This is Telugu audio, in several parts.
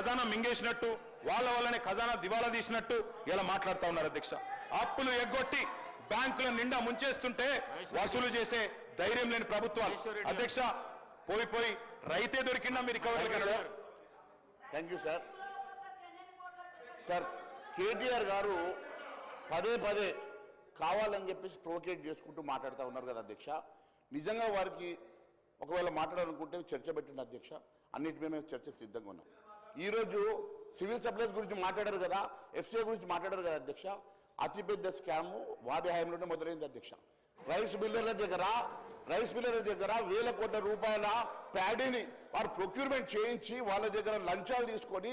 ఖజానా మింగేసినట్టు వాళ్ళ వల్లనే ఖజానా దివాలా తీసినట్టు ఇలా మాట్లాడుతూ ఉన్నారు అధ్యక్ష. అప్పులు ఎగ్గొట్టి బ్యాంకుల నిండా ముంచేస్తుంటే వసూలు చేసే ధైర్యం లేని ప్రభుత్వాలు అధ్యక్ష. పోయి రైతే దొరికిందా మీరు recovery? Thank you sir. Sir KTR గారు పదే కావాలని చెప్పేసి ప్రొవోకేట్ చేసుకుంటూ మాట్లాడుతూ ఉన్నారు కదా అధ్యక్ష. నిజంగా వారికి ఒకవేళ మాట్లాడాలనుకుంటే చర్చ పెట్టండి అధ్యక్ష. అన్నిటి మేము చర్చకు సిద్ధంగా ఉన్నాం. ఈరోజు సివిల్ సప్లైస్ గురించి మాట్లాడారు కదా, ఎఫ్సీఐ గురించి మాట్లాడారు కదా అధ్యక్ష. అతిపెద్ద స్కాము వారి హయాంలోనే మొదలైంది అధ్యక్ష. రైస్ మిల్లర్ల దగ్గర వేల కోట్ల రూపాయల ప్యాడీని వారు ప్రొక్యూర్మెంట్ చేయించి వాళ్ళ దగ్గర లంచాలు తీసుకొని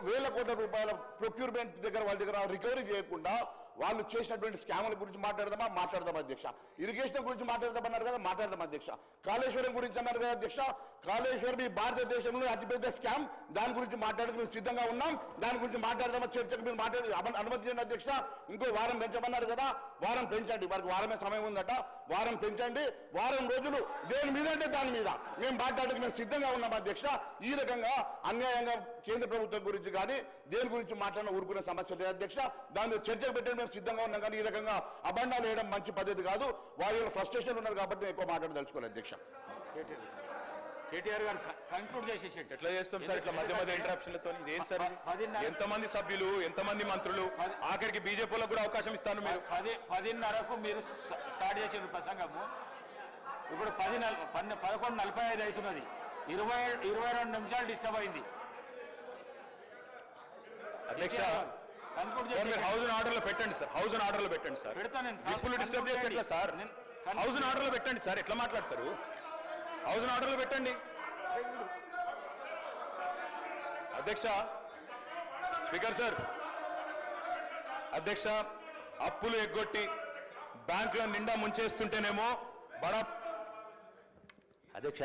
వేల కోట్ల రూపాయల ప్రొక్యూర్మెంట్ దగ్గర వాళ్ళ దగ్గర రికవరీ చేయకుండా వాళ్ళు చేసినటువంటి స్కాముల గురించి మాట్లాడదాం అధ్యక్ష. ఇరిగేషన్ గురించి మాట్లాడదామన్నారు కదా, మాట్లాడదాం అధ్యక్ష. కాళేశ్వరం గురించి అన్నారు కదా అధ్యక్ష. కాళేశ్వరం ఈ భారతదేశంలో అతిపెద్ద స్కామ్. దాని గురించి మాట్లాడడానికి మేము సిద్ధంగా ఉన్నాం. దాని గురించి మాట్లాడదామా, చర్చకు మీరు అనుమతి చేయండి అధ్యక్ష. ఇంకో వారం పెంచమన్నారు కదా, వారం పెంచండి. వారికి వారమే సమయం ఉందట, వారం పెంచండి. వారం రోజులు దేని మీద అంటే దాని మీద మేము మాట్లాడడానికి మేము సిద్ధంగా ఉన్నాం అధ్యక్ష. ఈ రకంగా అన్యాయంగా కేంద్ర ప్రభుత్వం గురించి కానీ దేని గురించి మాట్లాడిన ఊరుకునే సమస్య లేదు అధ్యక్ష. దాని మీద చర్చకు పెట్టండి మేము సిద్ధంగా ఉన్నాం. కానీ ఈ రకంగా అబండాలు వేయడం మంచి పద్ధతి కాదు. వారి ఫ్రస్ట్రేషన్ ఉన్నారు కాబట్టి ఎక్కువ మాట్లాడదలుచుకోలేదు అధ్యక్ష. కేటీఆర్ గారు కంక్లూడ్ చేసేసి ఎట్లా చేస్తాం సార్ ఇట్లా మధ్య ఇంటరప్షన్లతో? ఇదేం సార్? ఎంతమంది సభ్యులు, ఎంతమంది మంత్రులు, ఆఖరికి బీజేపీలకు కూడా అవకాశం ఇస్తాను. మీరు 10:30కు మీరు స్టార్ట్ చేసిన ప్రసంగము ఇప్పుడు 11:45 అవుతున్నది. 22 నిమిషాలు డిస్టర్బ్ అయింది అధ్యక్ష. హౌస్ ఆర్డర్ లో పెట్టండి సార్, హౌస్ ఆర్డర్ లో పెట్టండి సార్. ఇప్పుడు డిస్టర్బ్ చేస్తే ఎట్లా సార్? హౌస్ ఆర్డర్ లో పెట్టండి సార్. ఎట్లా మాట్లాడతారు? హౌస్ ఆర్డర్ లో పెట్టండి అధ్యక్ష. స్పీకర్ సార్, అధ్యక్ష, అప్పులు ఎగ్గొట్టి బ్యాంకుల నిండా ముంచేస్తుంటేనేమో బడా అధ్యక్ష